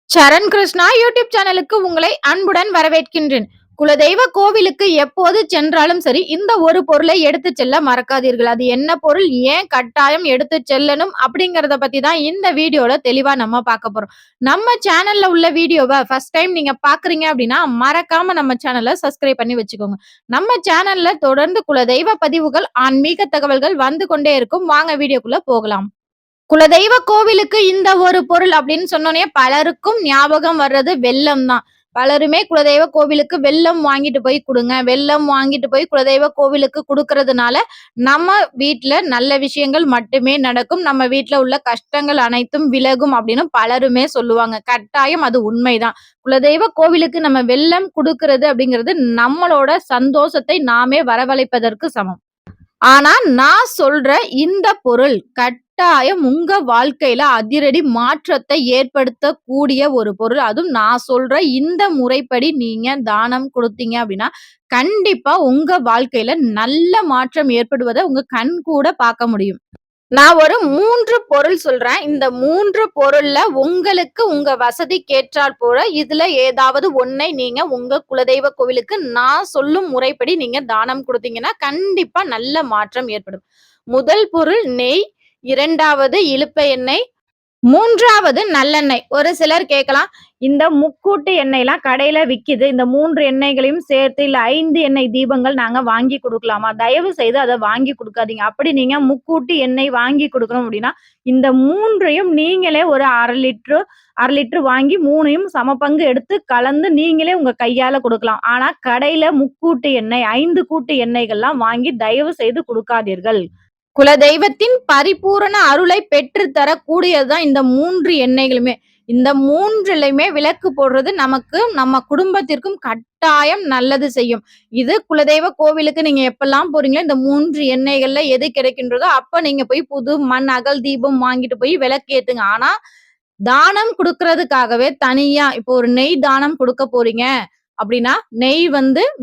சரண் Krishna YouTube சேனலுக்கு உங்களை அன்புடன் வரவேற்கின்றேன். குலதெய்வ கோவிலுக்கு எப்போது சென்றாலும் சரி, இந்த ஒரு பொருளை எடுத்து செல்ல மறக்காதீர்கள். அது என்ன பொருள், ஏன் கட்டாயம் எடுத்து செல்லணும் அப்படிங்கறத பத்தி தான் இந்த வீடியோல தெளிவா நம்ம பார்க்க போறோம். நம்ம சேனல்ல உள்ள வீடியோவை ஃபர்ஸ்ட் டைம் நீங்க பாக்குறீங்க அப்படின்னா மறக்காம நம்ம சேனலை சப்ஸ்கிரைப் பண்ணி வச்சுக்கோங்க. நம்ம சேனல்ல தொடர்ந்து குலதெய்வ பதிவுகள், ஆன்மீக தகவல்கள் வந்து கொண்டே இருக்கும். வாங்க வீடியோக்குள்ள போகலாம். குலதெய்வ கோவிலுக்கு இந்த ஒரு பொருள் அப்படின்னு சொன்னோனே பலருக்கும் ஞாபகம் வர்றது வெல்லம் தான். பலருமே குலதெய்வ கோவிலுக்கு வெல்லம் வாங்கிட்டு போய் குடுங்க. வெல்லம் வாங்கிட்டு போய் குலதெய்வ கோவிலுக்கு குடுக்கறதுனால நம்ம வீட்ல நல்ல விஷயங்கள் மட்டுமே நடக்கும். நம்ம வீட்ல உள்ள கஷ்டங்கள் அனைத்தும் விலகும் அப்படின்னு பலருமே சொல்லுவாங்க. கட்டாயம் அது உண்மைதான். குலதெய்வ கோவிலுக்கு நம்ம வெல்லம் குடுக்கறது அப்படிங்கிறது நம்மளோட சந்தோஷத்தை நாமே வரவழைப்பதற்கு சமம். ஆனா நான் சொல்ற இந்த பொருள் கட்டாயம் உங்க வாழ்க்கையில அதிரடி மாற்றத்தை ஏற்படுத்தக்கூடிய ஒரு பொருள். அதுவும் நான் சொல்ற இந்த முறைப்படி நீங்க தானம் கொடுத்தீங்க அப்படின்னா, கண்டிப்பா உங்க வாழ்க்கையில நல்ல மாற்றம் ஏற்படுவத உங்க கண் கூட பார்க்க முடியும். நான் ஒரு 3 பொருள் சொல்றேன். இந்த 3 பொருள்ல உங்களுக்கு உங்க வசதிக்கேற்றாற் போல இதுல ஏதாவது ஒன்னை நீங்க உங்க குலதெய்வ கோவிலுக்கு நான் சொல்லும் முறைப்படி நீங்க தானம் குடுத்தீங்கன்னா, கண்டிப்பா நல்ல மாற்றம் ஏற்படும். முதல் பொருள் நெய், 2வது இலுப்பை எண்ணெய், 3வது நல்லெண்ணெய். ஒரு சிலர் கேட்கலாம், இந்த முக்கூட்டு எண்ணெய்லாம் கடையில விக்குது. இந்த 3 எண்ணெய்களையும் சேர்த்து இல்ல 5 எண்ணெய் தீபங்கள் நாங்க வாங்கி குடுக்கலாமா? தயவு செய்து அத வாங்கி குடுக்காதீங்க. அப்படி நீங்க முக்கூட்டு எண்ணெய் வாங்கி குடுக்கணும் அப்படின்னா, இந்த 3யும் நீங்களே ஒரு 1/2 லிட்டர் வாங்கி 3யும் சமபங்கு எடுத்து கலந்து நீங்களே உங்க கையால குடுக்கலாம். ஆனா கடையில முக்கூட்டு எண்ணெய், 5 கூட்டு எண்ணெய்கள்லாம் வாங்கி தயவு செய்து குடுக்காதீர்கள். குலதெய்வத்தின் பரிபூரண அருளை பெற்று தரக்கூடியதுதான் இந்த 3 எண்ணெய்களுமே. இந்த 3லயுமே விளக்கு போடுறது நமக்கு, நம்ம குடும்பத்திற்கும் கட்டாயம் நல்லது செய்யும். இது குலதெய்வ கோவிலுக்கு நீங்க எப்பல்லாம் போறீங்களோ, இந்த 3 எண்ணெய்கள்ல எது கிடைக்கின்றதோ, அப்ப நீங்க போய் புது மண் அகல் தீபம் வாங்கிட்டு போய் விளக்கு ஏத்துங்க. ஆனா, தானம் குடுக்கறதுக்காகவே தனியா இப்போ ஒரு நெய் தானம் குடுக்க போறீங்க அப்படின்னா, நெய்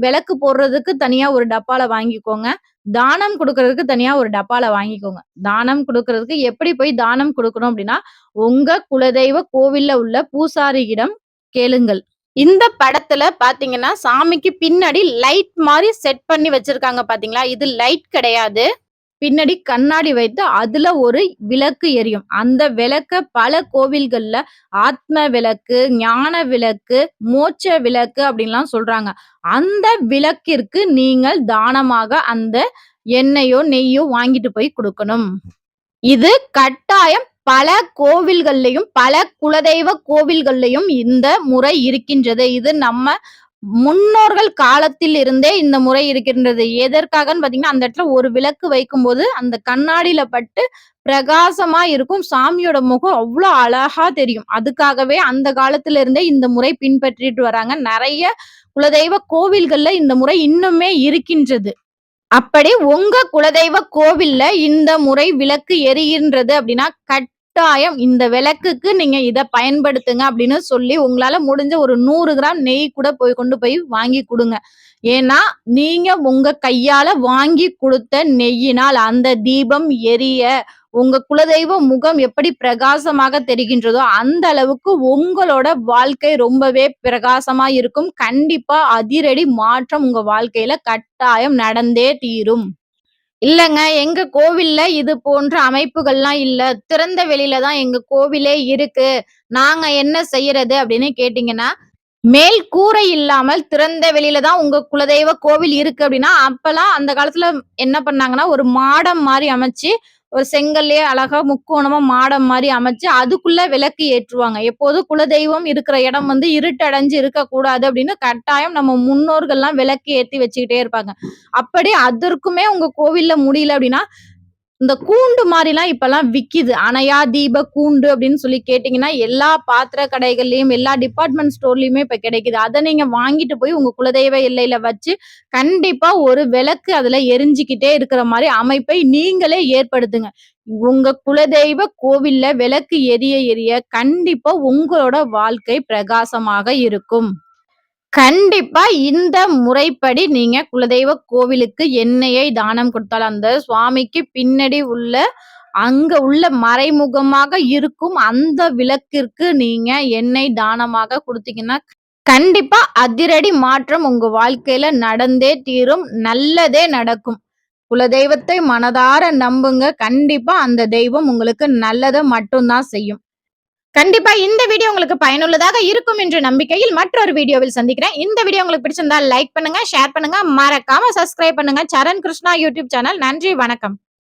விளக்கு போடுறதுக்கு தனியா ஒரு டப்பால வாங்கிக்கோங்க. தானம் குடுக்கறதுக்கு தனியா ஒரு டப்பால வாங்கிக்கோங்க. தானம் குடுக்கறதுக்கு எப்படி போய் தானம் குடுக்கணும் அப்படின்னா, உங்க குலதெய்வ கோவில்ல உள்ள பூசாரியிடம் கேளுங்கள். இந்த படத்துல பாத்தீங்கன்னா, சாமிக்கு பின்னாடி லைட் மாரி செட் பண்ணி வச்சிருக்காங்க பாத்தீங்களா? இது லைட் கிடையாது. பின்னாடி கண்ணாடி வைத்து அதுல ஒரு விளக்கு எரியும். அந்த விளக்க பல கோவில்கள்ல ஆத்ம விளக்கு, ஞான விளக்கு, மோட்ச விளக்கு அப்படின்லாம் சொல்றாங்க. அந்த விளக்கிற்கு நீங்கள் தானமாக அந்த எண்ணெயோ, நெய்யோ வாங்கிட்டு போய் குடுக்கணும். இது கட்டாயம் பல கோவில்கள்லயும், பல குலதெய்வ கோவில்கள்லயும் இந்த முறை இருக்கின்றது. இது நம்ம முன்னோர்கள் காலத்தில் இருந்தே இந்த முறை இருக்கின்றது. எதற்காகன்னு பார்த்தீங்கன்னா, அந்த இடத்துல ஒரு விளக்கு வைக்கும்போது, அந்த கண்ணாடில பட்டு பிரகாசமா இருக்கும். சாமியோட முகம் அவ்ளோ அழகா தெரியும். அதுக்காகவே அந்த காலத்துல இருந்தே இந்த முறை பின்பற்றிட்டு வராங்க. நெறைய குலதெய்வ கோவில்கள்ல இந்த முறை இன்னுமே இருக்கின்றது. அப்படி உங்க குலதெய்வ கோவில்ல இந்த முறை விளக்கு எரிகின்றது அப்படின்னா, கட்டாயம் இந்த விளக்குக்கு நீங்க இத பயன்படுத்துங்க அப்படின்னு சொல்லி உங்களால முடிஞ்ச ஒரு 100 கிராம் நெய் கூட கொண்டு போய் வாங்கி குடுங்க. ஏன்னா, நீங்க உங்க கையால வாங்கி குடுத்த நெய்யினால் அந்த தீபம் எரிய உங்க குலதெய்வ முகம் எப்படி பிரகாசமாக தெரிகின்றதோ, அந்த அளவுக்கு உங்களோட வாழ்க்கை ரொம்பவே பிரகாசமா இருக்கும். கண்டிப்பா அதிரடி மாற்றம் உங்க வாழ்க்கையில கட்டாயம் நடந்தே தீரும். இல்லங்க, எங்க கோவில்ல இது போன்ற அமைப்புகள்லாம் இல்ல. திறந்த வெளியில தான் எங்க கோவிலே இருக்கு. நாங்க என்ன செய்யறது அப்படின்னு கேட்டீங்கன்னா, மேல் கூரை இல்லாமல் திறந்த வெளியில தான் உங்க குலதெய்வ கோவில் இருக்கு அப்படின்னா, அப்பலாம் அந்த காலத்துல என்ன பண்ணாங்கன்னா, ஒரு மாடம் மாரி அமைச்சு, ஒரு செங்கல்லயே அழகா முக்கோணமா மாடம் மாரி அமைச்சு, அதுக்குள்ள விளக்கு ஏற்றுவாங்க. எப்போதும் குலதெய்வம் இருக்கிற இடம் இருட்டடைஞ்சு இருக்கக்கூடாது அப்படின்னு கட்டாயம் நம்ம முன்னோர்கள்லாம் விளக்கு ஏத்தி வச்சுக்கிட்டே இருப்பாங்க. அப்படி அதற்குமே உங்க கோவில்ல முடியல அப்படின்னா, இந்த கூண்டு மாரிலாம் இப்பல்லாம் விக்கிது. அணையா தீப கூண்டு அப்படின்னு சொல்லி கேட்டீங்கன்னா, எல்லா பாத்திர கடைகள்லயும், எல்லா டிபார்ட்மெண்ட் ஸ்டோர்லயுமே இப்ப கிடைக்குது. அத நீங்க வாங்கிட்டு போய் உங்க குலதெய்வ எல்லையில வச்சு, கண்டிப்பா ஒரு விளக்கு அதுல எரிஞ்சுக்கிட்டே இருக்கிற மாரி அமைப்பை நீங்களே ஏற்படுத்துங்க. உங்க குலதெய்வ கோவில்ல விளக்கு எரிய எரிய கண்டிப்பா உங்களோட வாழ்க்கை பிரகாசமாக இருக்கும். கண்டிப்பா இந்த முறைப்படி நீங்க குலதெய்வ கோவிலுக்கு எண்ணெயை தானம் கொடுத்தால், அந்த சுவாமிக்கு பின்னாடி உள்ள அங்க உள்ள மறைமுகமாக இருக்கும் அந்த விளக்கிற்கு நீங்க எண்ணெய் தானமாக குடுத்தீங்கன்னா, கண்டிப்பா அதிரடி மாற்றம் உங்க வாழ்க்கையில நடந்தே தீரும். நல்லதே நடக்கும். குலதெய்வத்தை மனதார நம்புங்க. கண்டிப்பா அந்த தெய்வம் உங்களுக்கு நல்லத மட்டும் தான் செய்யும். கண்டிப்பா இந்த வீடியோ உங்களுக்கு பயனுள்ளதாக இருக்கும் என்ற நம்பிக்கையில் மற்றொரு வீடியோவில் சந்திக்கிறேன். இந்த வீடியோ உங்களுக்கு பிடிச்சிருந்தா லைக் பண்ணுங்க, ஷேர் பண்ணுங்க, மறக்காம சப்ஸ்கிரைப் பண்ணுங்க. சரண் கிருஷ்ணா யூடியூப் சேனல். நன்றி, வணக்கம்.